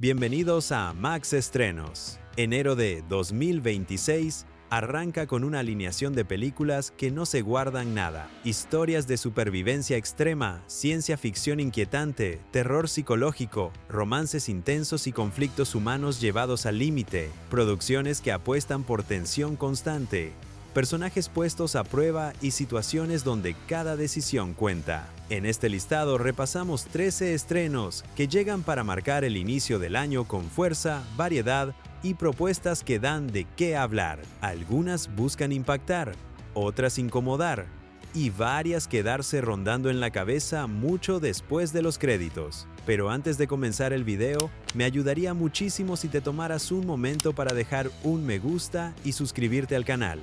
Bienvenidos a Max Estrenos. Enero de 2026 arranca con una alineación de películas que no se guardan nada. Historias de supervivencia extrema, ciencia ficción inquietante, terror psicológico, romances intensos y conflictos humanos llevados al límite, producciones que apuestan por tensión constante, personajes puestos a prueba y situaciones donde cada decisión cuenta. En este listado repasamos 13 estrenos que llegan para marcar el inicio del año con fuerza, variedad y propuestas que dan de qué hablar. Algunas buscan impactar, otras incomodar y varias quedarse rondando en la cabeza mucho después de los créditos. Pero antes de comenzar el video, me ayudaría muchísimo si te tomaras un momento para dejar un me gusta y suscribirte al canal.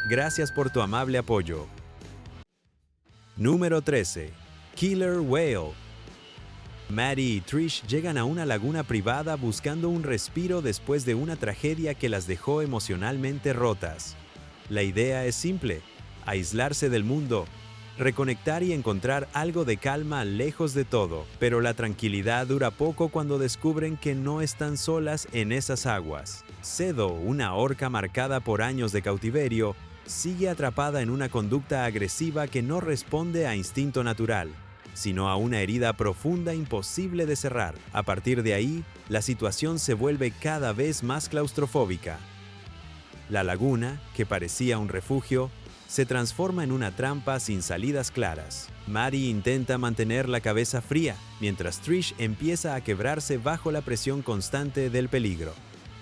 Gracias por tu amable apoyo. Número 13. Killer Whale. Maddie y Trish llegan a una laguna privada buscando un respiro después de una tragedia que las dejó emocionalmente rotas. La idea es simple: aislarse del mundo, reconectar y encontrar algo de calma lejos de todo. Pero la tranquilidad dura poco cuando descubren que no están solas en esas aguas. Cedo, una orca marcada por años de cautiverio, sigue atrapada en una conducta agresiva que no responde a instinto natural, sino a una herida profunda imposible de cerrar. A partir de ahí, la situación se vuelve cada vez más claustrofóbica. La laguna, que parecía un refugio, se transforma en una trampa sin salidas claras. Maddie intenta mantener la cabeza fría, mientras Trish empieza a quebrarse bajo la presión constante del peligro.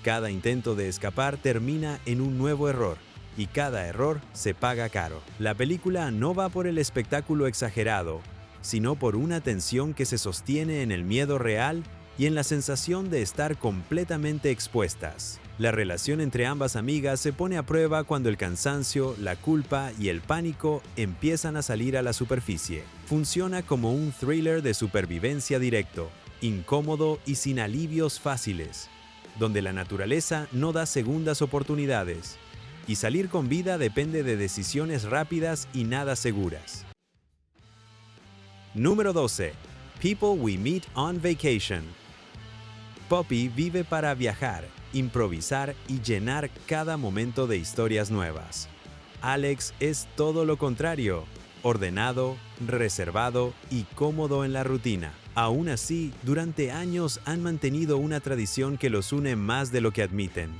Cada intento de escapar termina en un nuevo error, y cada error se paga caro. La película no va por el espectáculo exagerado, sino por una tensión que se sostiene en el miedo real y en la sensación de estar completamente expuestas. La relación entre ambas amigas se pone a prueba cuando el cansancio, la culpa y el pánico empiezan a salir a la superficie. Funciona como un thriller de supervivencia directo, incómodo y sin alivios fáciles, donde la naturaleza no da segundas oportunidades, y salir con vida depende de decisiones rápidas y nada seguras. Número 12. People We Meet on Vacation. Poppy vive para viajar, improvisar y llenar cada momento de historias nuevas. Alex es todo lo contrario: ordenado, reservado y cómodo en la rutina. Aún así, durante años han mantenido una tradición que los une más de lo que admiten: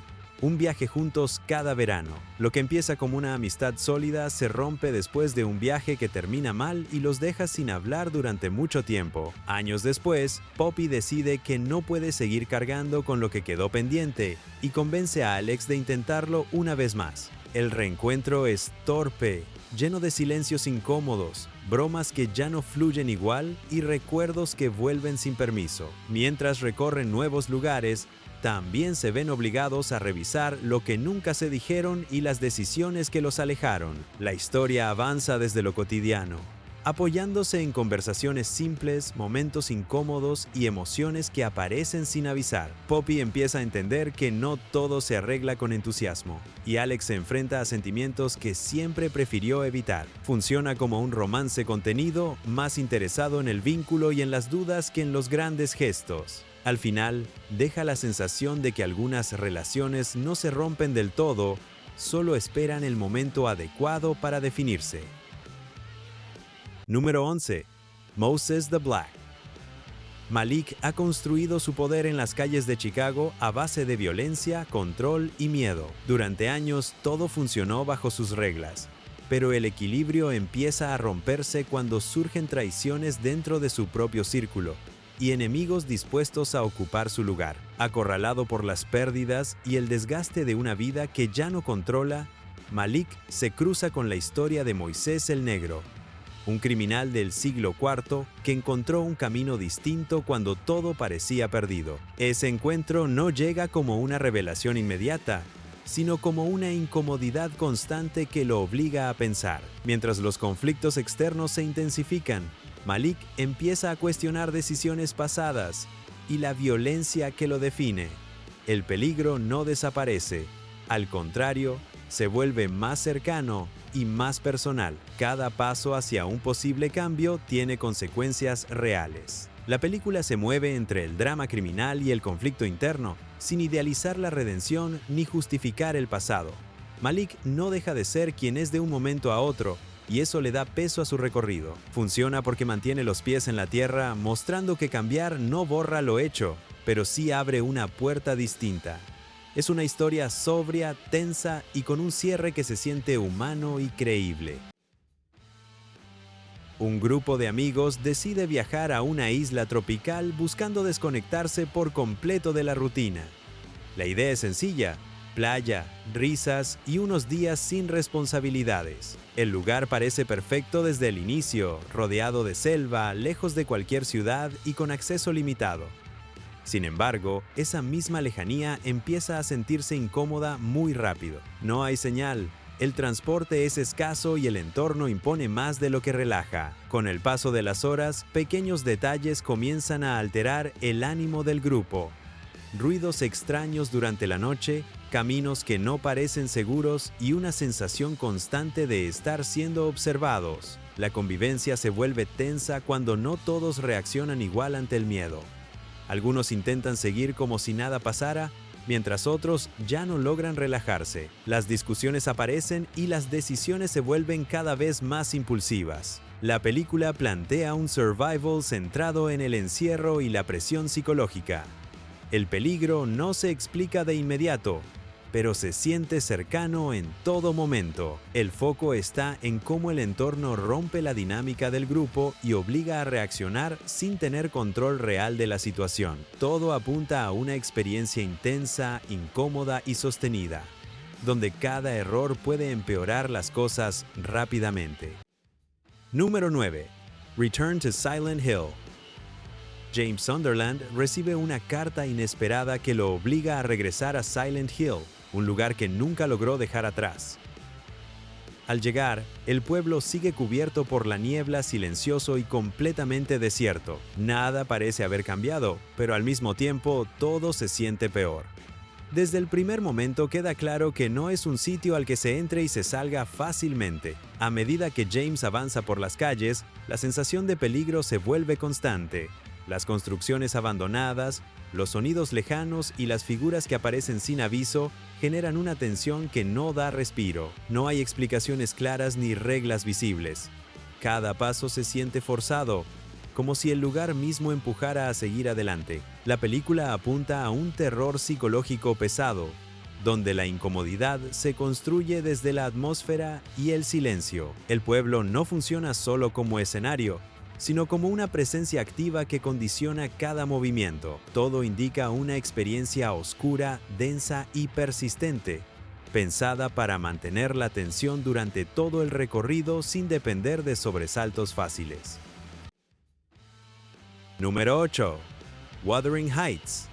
un viaje juntos cada verano. Lo que empieza como una amistad sólida se rompe después de un viaje que termina mal y los deja sin hablar durante mucho tiempo. Años después, Poppy decide que no puede seguir cargando con lo que quedó pendiente y convence a Alex de intentarlo una vez más. El reencuentro es torpe, lleno de silencios incómodos, bromas que ya no fluyen igual y recuerdos que vuelven sin permiso. Mientras recorren nuevos lugares, también se ven obligados a revisar lo que nunca se dijeron y las decisiones que los alejaron. La historia avanza desde lo cotidiano, apoyándose en conversaciones simples, momentos incómodos y emociones que aparecen sin avisar. Poppy empieza a entender que no todo se arregla con entusiasmo, y Alex se enfrenta a sentimientos que siempre prefirió evitar. Funciona como un romance contenido, más interesado en el vínculo y en las dudas que en los grandes gestos. Al final, deja la sensación de que algunas relaciones no se rompen del todo, solo esperan el momento adecuado para definirse. Número 11. Moses the Black. Malik ha construido su poder en las calles de Chicago a base de violencia, control y miedo. Durante años todo funcionó bajo sus reglas, pero el equilibrio empieza a romperse cuando surgen traiciones dentro de su propio círculo y enemigos dispuestos a ocupar su lugar. Acorralado por las pérdidas y el desgaste de una vida que ya no controla, Malik se cruza con la historia de Moisés el Negro, un criminal del siglo IV que encontró un camino distinto cuando todo parecía perdido. Ese encuentro no llega como una revelación inmediata, sino como una incomodidad constante que lo obliga a pensar. Mientras los conflictos externos se intensifican, Malik empieza a cuestionar decisiones pasadas y la violencia que lo define. El peligro no desaparece, al contrario, se vuelve más cercano y más personal. Cada paso hacia un posible cambio tiene consecuencias reales. La película se mueve entre el drama criminal y el conflicto interno, sin idealizar la redención ni justificar el pasado. Malik no deja de ser quien es de un momento a otro, y eso le da peso a su recorrido. Funciona porque mantiene los pies en la tierra, mostrando que cambiar no borra lo hecho, pero sí abre una puerta distinta. Es una historia sobria, tensa y con un cierre que se siente humano y creíble. Un grupo de amigos decide viajar a una isla tropical buscando desconectarse por completo de la rutina. La idea es sencilla: playa, risas y unos días sin responsabilidades. El lugar parece perfecto desde el inicio, rodeado de selva, lejos de cualquier ciudad y con acceso limitado. Sin embargo, esa misma lejanía empieza a sentirse incómoda muy rápido. No hay señal, el transporte es escaso y el entorno impone más de lo que relaja. Con el paso de las horas, pequeños detalles comienzan a alterar el ánimo del grupo. Ruidos extraños durante la noche, caminos que no parecen seguros y una sensación constante de estar siendo observados. La convivencia se vuelve tensa cuando no todos reaccionan igual ante el miedo. Algunos intentan seguir como si nada pasara, mientras otros ya no logran relajarse. Las discusiones aparecen y las decisiones se vuelven cada vez más impulsivas. La película plantea un survival centrado en el encierro y la presión psicológica. El peligro no se explica de inmediato, pero se siente cercano en todo momento. El foco está en cómo el entorno rompe la dinámica del grupo y obliga a reaccionar sin tener control real de la situación. Todo apunta a una experiencia intensa, incómoda y sostenida, donde cada error puede empeorar las cosas rápidamente. Número 9. Return to Silent Hill. James Sunderland recibe una carta inesperada que lo obliga a regresar a Silent Hill, un lugar que nunca logró dejar atrás. Al llegar, el pueblo sigue cubierto por la niebla, silencioso y completamente desierto. Nada parece haber cambiado, pero al mismo tiempo todo se siente peor. Desde el primer momento queda claro que no es un sitio al que se entre y se salga fácilmente. A medida que James avanza por las calles, la sensación de peligro se vuelve constante. Las construcciones abandonadas, los sonidos lejanos y las figuras que aparecen sin aviso generan una tensión que no da respiro. No hay explicaciones claras ni reglas visibles. Cada paso se siente forzado, como si el lugar mismo empujara a seguir adelante. La película apunta a un terror psicológico pesado, donde la incomodidad se construye desde la atmósfera y el silencio. El pueblo no funciona solo como escenario, sino como una presencia activa que condiciona cada movimiento. Todo indica una experiencia oscura, densa y persistente, pensada para mantener la tensión durante todo el recorrido sin depender de sobresaltos fáciles. Número 8. Wuthering Heights.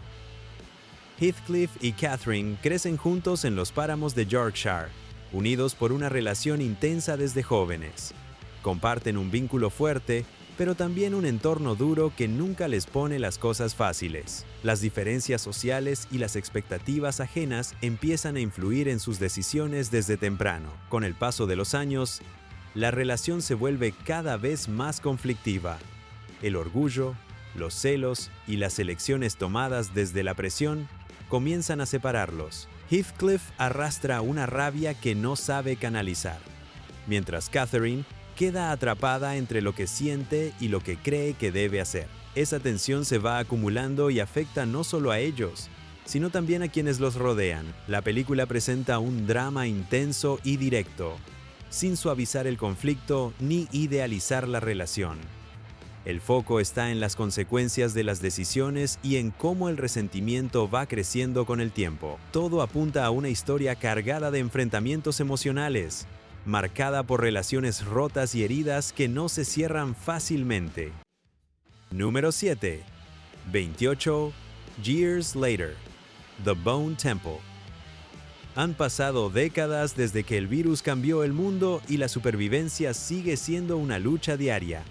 Heathcliff y Catherine crecen juntos en los páramos de Yorkshire, unidos por una relación intensa desde jóvenes. Comparten un vínculo fuerte, pero también un entorno duro que nunca les pone las cosas fáciles. Las diferencias sociales y las expectativas ajenas empiezan a influir en sus decisiones desde temprano. Con el paso de los años, la relación se vuelve cada vez más conflictiva. El orgullo, los celos y las elecciones tomadas desde la presión comienzan a separarlos. Heathcliff arrastra una rabia que no sabe canalizar, mientras Catherine queda atrapada entre lo que siente y lo que cree que debe hacer. Esa tensión se va acumulando y afecta no solo a ellos, sino también a quienes los rodean. La película presenta un drama intenso y directo, sin suavizar el conflicto ni idealizar la relación. El foco está en las consecuencias de las decisiones y en cómo el resentimiento va creciendo con el tiempo. Todo apunta a una historia cargada de enfrentamientos emocionales, marcada por relaciones rotas y heridas que no se cierran fácilmente. Número 7. 28 Years Later. The Bone Temple. Han pasado décadas desde que el virus cambió el mundo y la supervivencia sigue siendo una lucha diaria.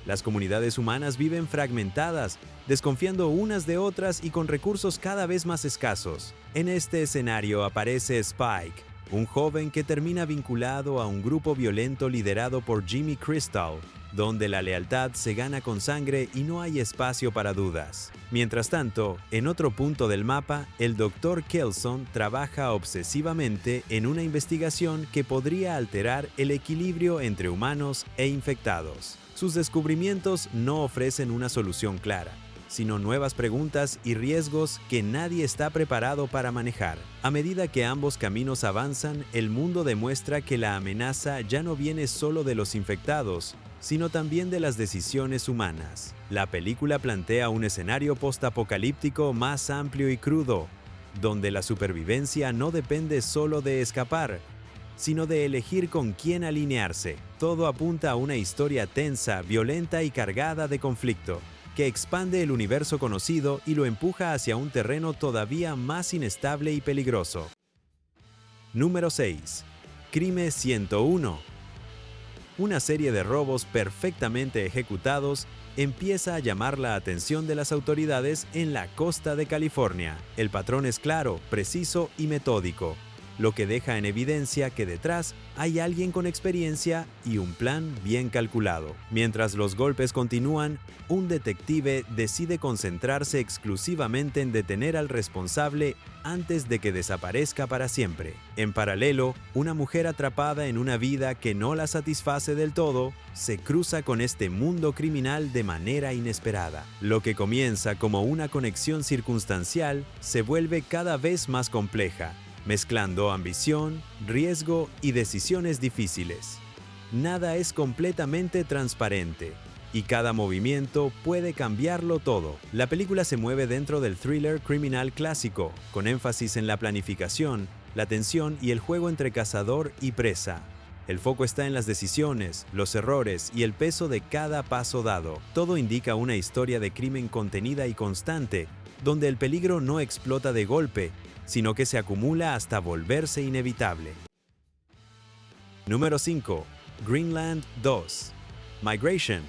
Las comunidades humanas viven fragmentadas, desconfiando unas de otras y con recursos cada vez más escasos. En este escenario aparece Spike, un joven que termina vinculado a un grupo violento liderado por Jimmy Crystal, donde la lealtad se gana con sangre y no hay espacio para dudas. Mientras tanto, en otro punto del mapa, el Dr. Kelson trabaja obsesivamente en una investigación que podría alterar el equilibrio entre humanos e infectados. Sus descubrimientos no ofrecen una solución clara, sino nuevas preguntas y riesgos que nadie está preparado para manejar. A medida que ambos caminos avanzan, el mundo demuestra que la amenaza ya no viene solo de los infectados, sino también de las decisiones humanas. La película plantea un escenario postapocalíptico más amplio y crudo, donde la supervivencia no depende solo de escapar, sino de elegir con quién alinearse. Todo apunta a una historia tensa, violenta y cargada de conflicto, que expande el universo conocido y lo empuja hacia un terreno todavía más inestable y peligroso. Número 6. Crime 101. Una serie de robos perfectamente ejecutados empieza a llamar la atención de las autoridades en la costa de California. El patrón es claro, preciso y metódico, lo que deja en evidencia que detrás hay alguien con experiencia y un plan bien calculado. Mientras los golpes continúan, un detective decide concentrarse exclusivamente en detener al responsable antes de que desaparezca para siempre. En paralelo, una mujer atrapada en una vida que no la satisface del todo, se cruza con este mundo criminal de manera inesperada. Lo que comienza como una conexión circunstancial se vuelve cada vez más compleja, mezclando ambición, riesgo y decisiones difíciles. Nada es completamente transparente, y cada movimiento puede cambiarlo todo. La película se mueve dentro del thriller criminal clásico, con énfasis en la planificación, la tensión y el juego entre cazador y presa. El foco está en las decisiones, los errores y el peso de cada paso dado. Todo indica una historia de crimen contenida y constante, donde el peligro no explota de golpe, sino que se acumula hasta volverse inevitable. Número 5. Greenland 2. Migration.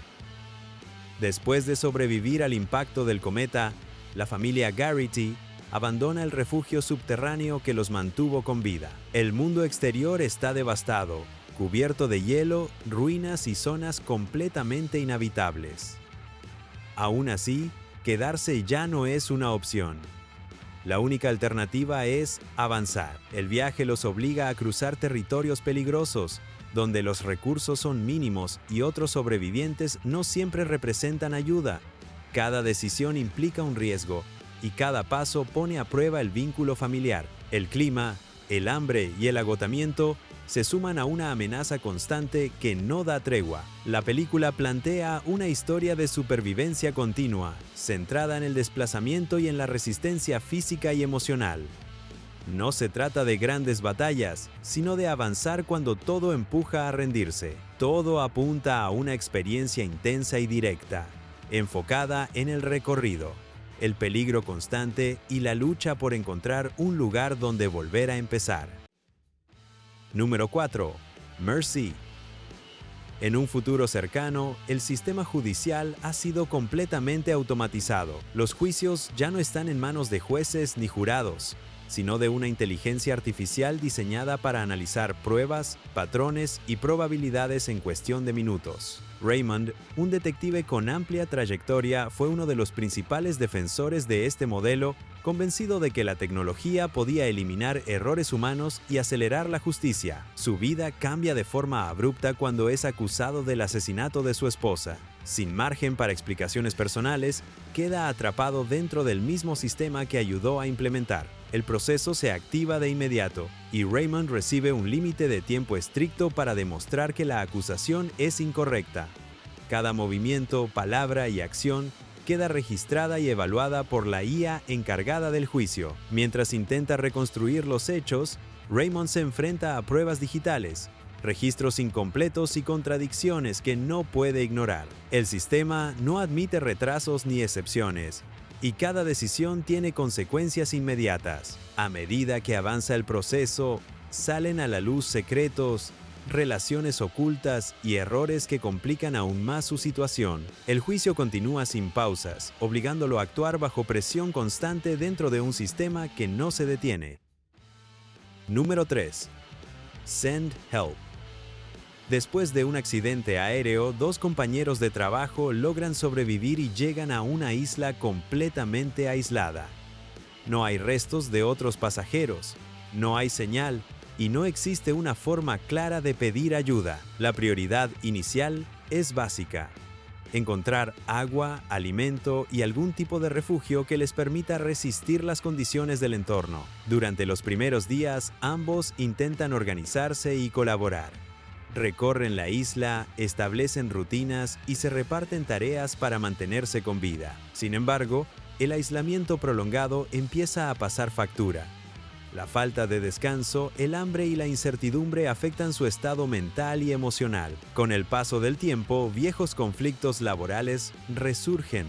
Después de sobrevivir al impacto del cometa, la familia Garrity abandona el refugio subterráneo que los mantuvo con vida. El mundo exterior está devastado, cubierto de hielo, ruinas y zonas completamente inhabitables. Aún así, quedarse ya no es una opción. La única alternativa es avanzar. El viaje los obliga a cruzar territorios peligrosos, donde los recursos son mínimos y otros sobrevivientes no siempre representan ayuda. Cada decisión implica un riesgo, y cada paso pone a prueba el vínculo familiar. El clima, el hambre y el agotamiento se suman a una amenaza constante que no da tregua. La película plantea una historia de supervivencia continua, centrada en el desplazamiento y en la resistencia física y emocional. No se trata de grandes batallas, sino de avanzar cuando todo empuja a rendirse. Todo apunta a una experiencia intensa y directa, enfocada en el recorrido, el peligro constante y la lucha por encontrar un lugar donde volver a empezar. Número 4. Mercy. En un futuro cercano, el sistema judicial ha sido completamente automatizado. Los juicios ya no están en manos de jueces ni jurados, sino de una inteligencia artificial diseñada para analizar pruebas, patrones y probabilidades en cuestión de minutos. Raymond, un detective con amplia trayectoria, fue uno de los principales defensores de este modelo, convencido de que la tecnología podía eliminar errores humanos y acelerar la justicia. Su vida cambia de forma abrupta cuando es acusado del asesinato de su esposa. Sin margen para explicaciones personales, queda atrapado dentro del mismo sistema que ayudó a implementar. El proceso se activa de inmediato, y Raymond recibe un límite de tiempo estricto para demostrar que la acusación es incorrecta. Cada movimiento, palabra y acción queda registrada y evaluada por la IA encargada del juicio. Mientras intenta reconstruir los hechos, Raymond se enfrenta a pruebas digitales, registros incompletos y contradicciones que no puede ignorar. El sistema no admite retrasos ni excepciones, y cada decisión tiene consecuencias inmediatas. A medida que avanza el proceso, salen a la luz secretos, relaciones ocultas y errores que complican aún más su situación. El juicio continúa sin pausas, obligándolo a actuar bajo presión constante dentro de un sistema que no se detiene. Número 3. Send Help. Después de un accidente aéreo, dos compañeros de trabajo logran sobrevivir y llegan a una isla completamente aislada. No hay restos de otros pasajeros, no hay señal y no existe una forma clara de pedir ayuda. La prioridad inicial es básica: encontrar agua, alimento y algún tipo de refugio que les permita resistir las condiciones del entorno. Durante los primeros días, ambos intentan organizarse y colaborar. Recorren la isla, establecen rutinas y se reparten tareas para mantenerse con vida. Sin embargo, el aislamiento prolongado empieza a pasar factura. La falta de descanso, el hambre y la incertidumbre afectan su estado mental y emocional. Con el paso del tiempo, viejos conflictos laborales resurgen.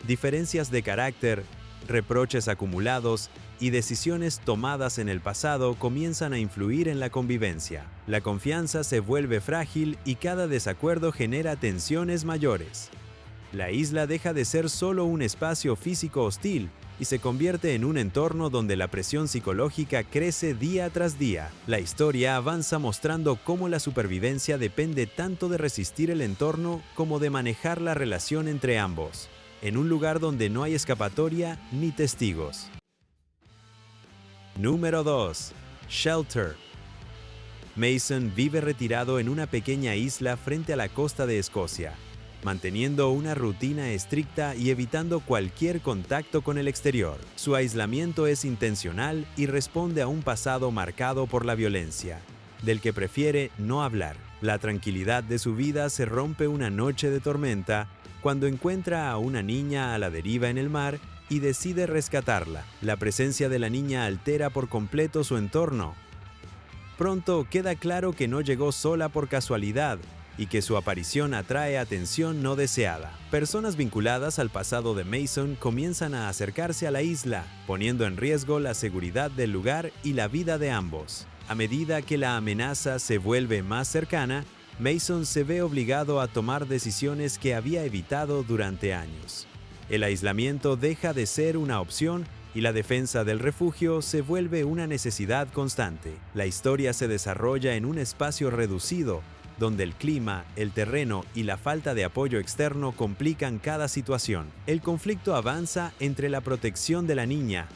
Diferencias de carácter, reproches acumulados y decisiones tomadas en el pasado comienzan a influir en la convivencia. La confianza se vuelve frágil y cada desacuerdo genera tensiones mayores. La isla deja de ser solo un espacio físico hostil y se convierte en un entorno donde la presión psicológica crece día tras día. La historia avanza mostrando cómo la supervivencia depende tanto de resistir el entorno como de manejar la relación entre ambos, en un lugar donde no hay escapatoria ni testigos. Número 2. Shelter. Mason vive retirado en una pequeña isla frente a la costa de Escocia, manteniendo una rutina estricta y evitando cualquier contacto con el exterior. Su aislamiento es intencional y responde a un pasado marcado por la violencia, del que prefiere no hablar. La tranquilidad de su vida se rompe una noche de tormenta cuando encuentra a una niña a la deriva en el mar y decide rescatarla. La presencia de la niña altera por completo su entorno. Pronto queda claro que no llegó sola por casualidad y que su aparición atrae atención no deseada. Personas vinculadas al pasado de Mason comienzan a acercarse a la isla, poniendo en riesgo la seguridad del lugar y la vida de ambos. A medida que la amenaza se vuelve más cercana, Mason se ve obligado a tomar decisiones que había evitado durante años. El aislamiento deja de ser una opción y la defensa del refugio se vuelve una necesidad constante. La historia se desarrolla en un espacio reducido, donde el clima, el terreno y la falta de apoyo externo complican cada situación. El conflicto avanza entre la protección de la niña,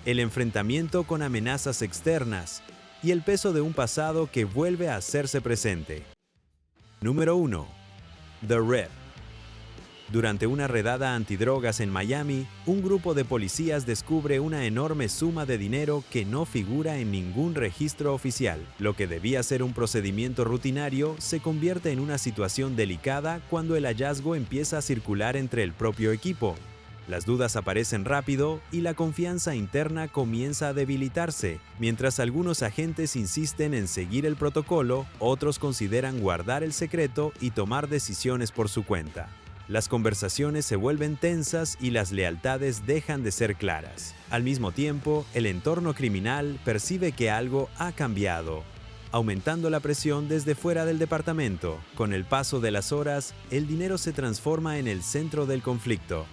el enfrentamiento con amenazas externas y el peso de un pasado que vuelve a hacerse presente. Número 1. The Rip. Durante una redada antidrogas en Miami, un grupo de policías descubre una enorme suma de dinero que no figura en ningún registro oficial. Lo que debía ser un procedimiento rutinario se convierte en una situación delicada cuando el hallazgo empieza a circular entre el propio equipo. Las dudas aparecen rápido y la confianza interna comienza a debilitarse. Mientras algunos agentes insisten en seguir el protocolo, otros consideran guardar el secreto y tomar decisiones por su cuenta. Las conversaciones se vuelven tensas y las lealtades dejan de ser claras. Al mismo tiempo, el entorno criminal percibe que algo ha cambiado, aumentando la presión desde fuera del departamento. Con el paso de las horas, el dinero se transforma en el centro del conflicto.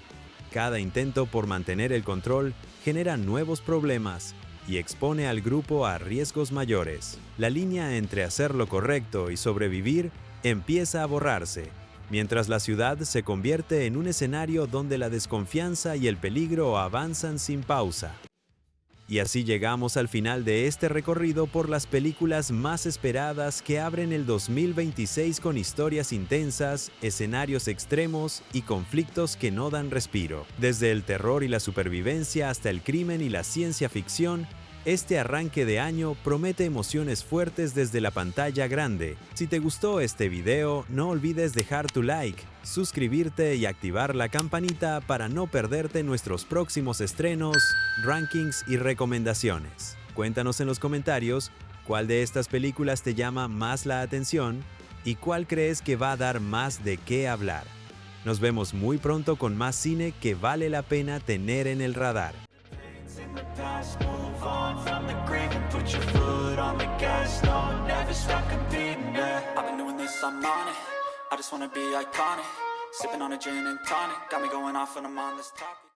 Cada intento por mantener el control genera nuevos problemas y expone al grupo a riesgos mayores. La línea entre hacer lo correcto y sobrevivir empieza a borrarse, mientras la ciudad se convierte en un escenario donde la desconfianza y el peligro avanzan sin pausa. Y así llegamos al final de este recorrido por las películas más esperadas que abren el 2026 con historias intensas, escenarios extremos y conflictos que no dan respiro. Desde el terror y la supervivencia hasta el crimen y la ciencia ficción, este arranque de año promete emociones fuertes desde la pantalla grande. Si te gustó este video, no olvides dejar tu like, suscribirte y activar la campanita para no perderte nuestros próximos estrenos, rankings y recomendaciones. Cuéntanos en los comentarios cuál de estas películas te llama más la atención y cuál crees que va a dar más de qué hablar. Nos vemos muy pronto con más cine que vale la pena tener en el radar. Move on from the grave and put your foot on the gas. No, never stop competing, yeah. I've been doing this, I'm on it. I just wanna be iconic. Sipping on a gin and tonic. Got me going off when I'm on this topic.